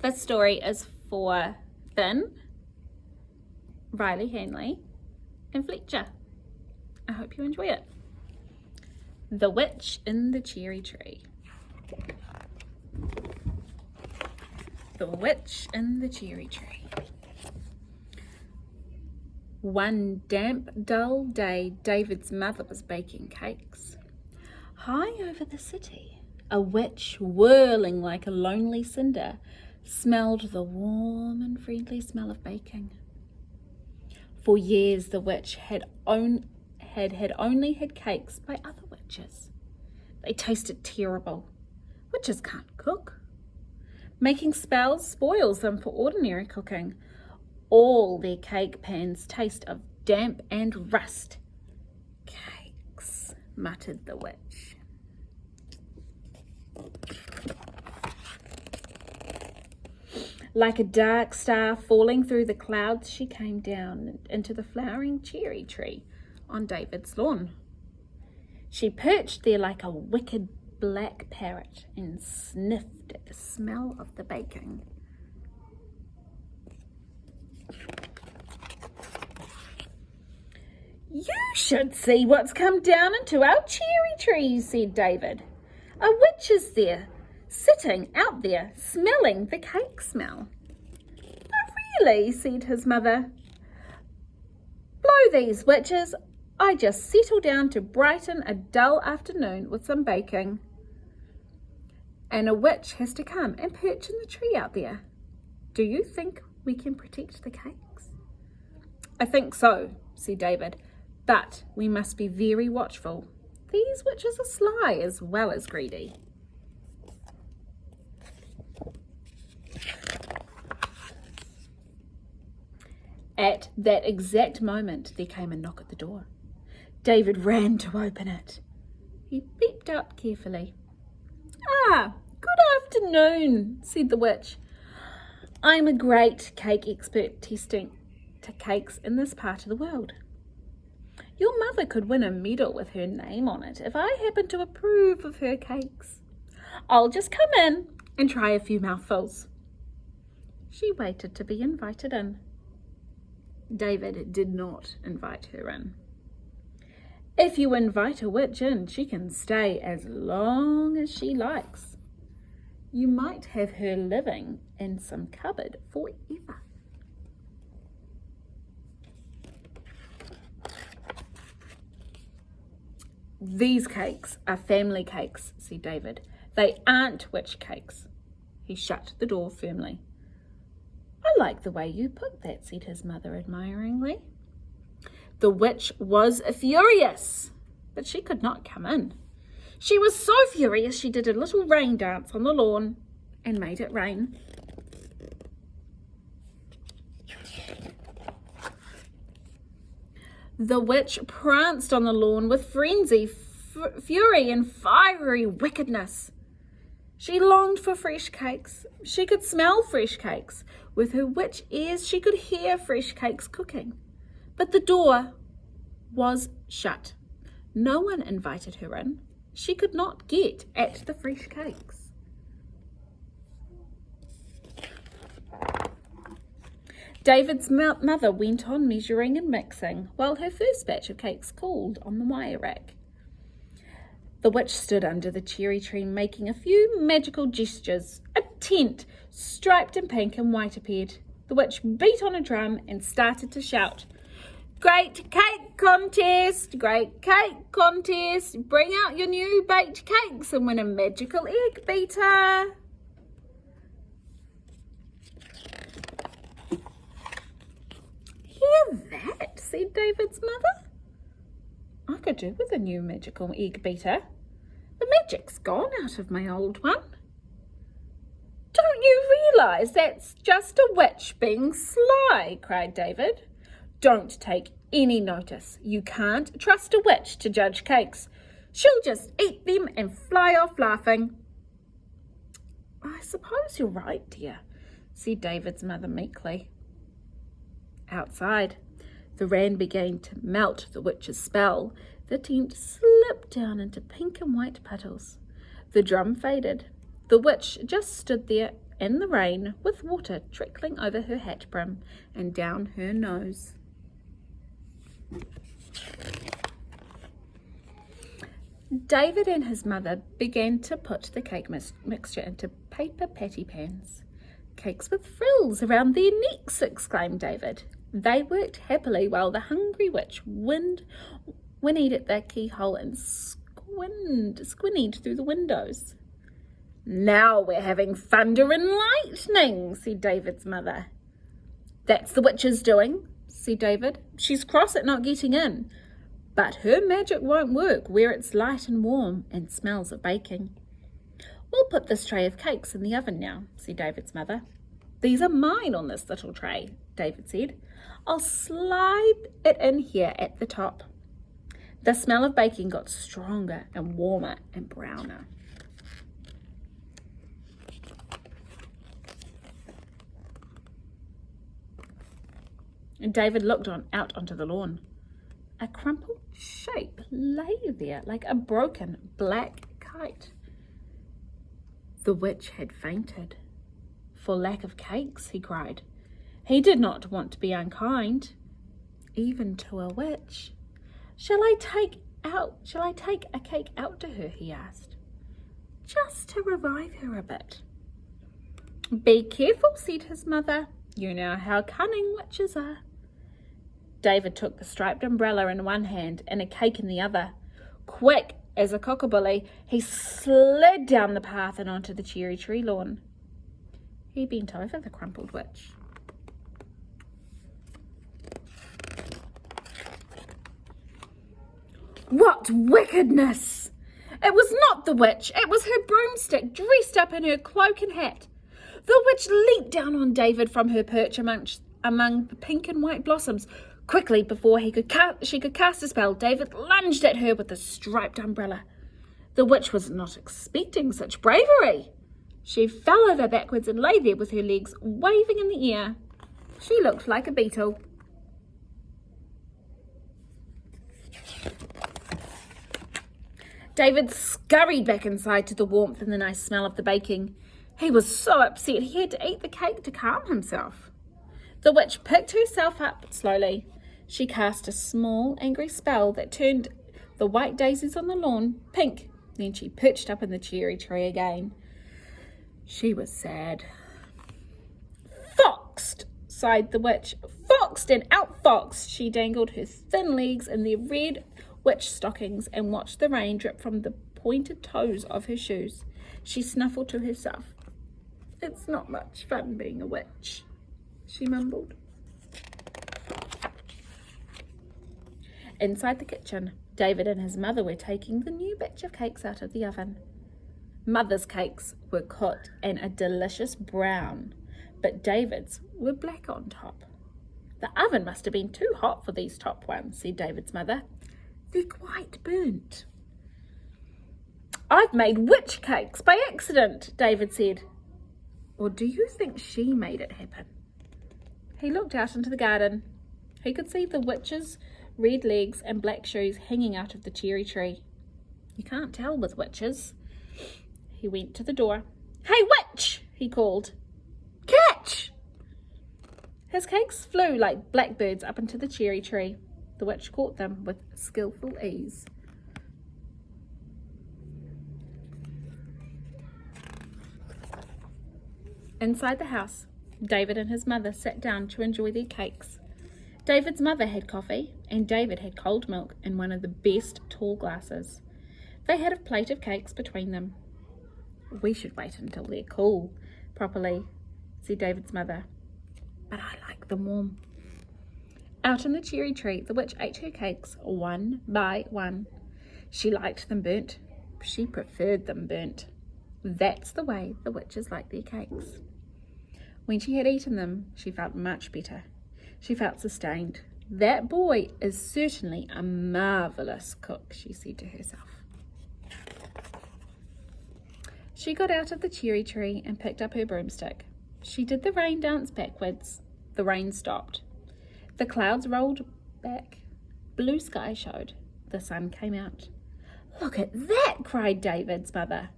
This story is for Finn, Riley Hanley, and Fletcher. I hope you enjoy it. The Witch in the Cherry Tree. The Witch in the Cherry Tree. One damp, dull day, David's mother was baking cakes. High over the city, a witch, whirling like a lonely cinder, smelled the warm and friendly smell of baking. For years, the witch had only had cakes by other witches. They tasted terrible. Witches can't cook. Making spells spoils them for ordinary cooking. All their cake pans taste of damp and rust. Cakes, muttered the witch. Like a dark star falling through the clouds, she came down into the flowering cherry tree on David's lawn. She perched there like a wicked black parrot and sniffed at the smell of the baking. You should see what's come down into our cherry tree, said David. A witch is there, sitting out there, smelling the cake smell. Oh, really, said his mother. Blow these witches. I just settle down to brighten a dull afternoon with some baking. And a witch has to come and perch in the tree out there. Do you think we can protect the cakes? I think so, said David, but we must be very watchful. These witches are sly as well as greedy. At that exact moment, there came a knock at the door. David ran to open it. He peeped out carefully. Ah, good afternoon, said the witch. I'm a great cake expert testing cakes in this part of the world. Your mother could win a medal with her name on it if I happen to approve of her cakes. I'll just come in and try a few mouthfuls. She waited to be invited in. David did not invite her in. If you invite a witch in, she can stay as long as she likes. You might have her living in some cupboard forever. These cakes are family cakes, said David. They aren't witch cakes. He shut the door firmly. I like the way you put that, said his mother admiringly. The witch was furious, but she could not come in. She was so furious she did a little rain dance on the lawn and made it rain. The witch pranced on the lawn with frenzy, fury, and fiery wickedness. She longed for fresh cakes. She could smell fresh cakes. With her witch ears, she could hear fresh cakes cooking. But the door was shut. No one invited her in. She could not get at the fresh cakes. David's mother went on measuring and mixing while her first batch of cakes cooled on the wire rack. The witch stood under the cherry tree making a few magical gestures. A tent striped in pink and white appeared. The witch beat on a drum and started to shout, "Great cake contest! Great cake contest! Bring out your new baked cakes and win a magical egg beater!" Hear that, said David's mother. I could do with a new magical egg beater. The magic's gone out of my old one. Don't you realise that's just a witch being sly, cried David. Don't take any notice. You can't trust a witch to judge cakes. She'll just eat them and fly off laughing. I suppose you're right, dear, said David's mother meekly. Outside, the rain began to melt the witch's spell. The tent slipped down into pink and white puddles. The drum faded. The witch just stood there in the rain with water trickling over her hat brim and down her nose. David and his mother began to put the cake mixture into paper patty pans. "Cakes with frills around their necks," exclaimed David. They worked happily while the hungry witch whinnied at the keyhole and squinnied through the windows. "Now we're having thunder and lightning," said David's mother. "That's the witch's doing," said David. "She's cross at not getting in. But her magic won't work where it's light and warm and smells of baking." "We'll put this tray of cakes in the oven now," said David's mother. "These are mine on this little tray," David said. "I'll slide it in here at the top." The smell of baking got stronger and warmer and browner. And David looked out onto the lawn. A crumpled shape lay there like a broken black kite. The witch had fainted. "For lack of cakes," he cried. He did not want to be unkind, even to a witch. Shall I take a cake out to her?" he asked, "just to revive her a bit." "Be careful," said his mother. "You know how cunning witches are." David took the striped umbrella in one hand and a cake in the other. Quick as a cockabully, he slid down the path and onto the cherry tree lawn. He bent over the crumpled witch. What wickedness! It was not the witch, it was her broomstick dressed up in her cloak and hat. The witch leaped down on David from her perch among the pink and white blossoms. Quickly, before she could cast a spell, David lunged at her with the striped umbrella. The witch was not expecting such bravery. She fell over backwards and lay there with her legs waving in the air. She looked like a beetle. David scurried back inside to the warmth and the nice smell of the baking. He was so upset he had to eat the cake to calm himself. The witch picked herself up slowly. She cast a small, angry spell that turned the white daisies on the lawn pink. Then she perched up in the cherry tree again. She was sad. "Foxed," sighed the witch. "Foxed and outfoxed." She dangled her thin legs in their red witch stockings and watched the rain drip from the pointed toes of her shoes. She snuffled to herself. "It's not much fun being a witch," she mumbled. Inside the kitchen, David and his mother were taking the new batch of cakes out of the oven. Mother's cakes were cooked in a delicious brown, but David's were black on top. "The oven must have been too hot for these top ones," said David's mother. "They're quite burnt." "I've made witch cakes by accident," David said. "Or do you think she made it happen?" He looked out into the garden. He could see the witch's red legs and black shoes hanging out of the cherry tree. You can't tell with witches. He went to the door. "Hey, witch!" he called. "Catch!" His cakes flew like blackbirds up into the cherry tree. The witch caught them with skillful ease. Inside the house, David and his mother sat down to enjoy their cakes. David's mother had coffee, and David had cold milk in one of the best tall glasses. They had a plate of cakes between them. "We should wait until they're cool properly," said David's mother. "But I like them warm." Out in the cherry tree, the witch ate her cakes one by one. She liked them burnt. She preferred them burnt. That's the way the witches like their cakes. When she had eaten them, she felt much better. She felt sustained. "That boy is certainly a marvellous cook," she said to herself. She got out of the cherry tree and picked up her broomstick. She did the rain dance backwards. The rain stopped. The clouds rolled back. Blue sky showed. The sun came out. "Look at that!" cried David's mother.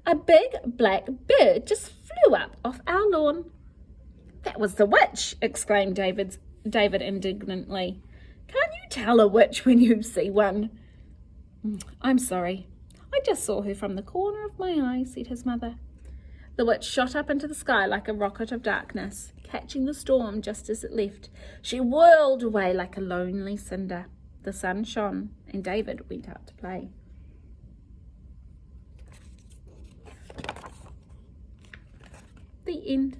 A big black bird just flew up off our lawn. That was the witch, exclaimed David indignantly. Can't you tell a witch when you see one? I'm sorry. I just saw her from the corner of my eye, said his mother. The witch shot up into the sky like a rocket of darkness, catching the storm just as it left. She whirled away like a lonely cinder. The sun shone, and David went out to play. The end.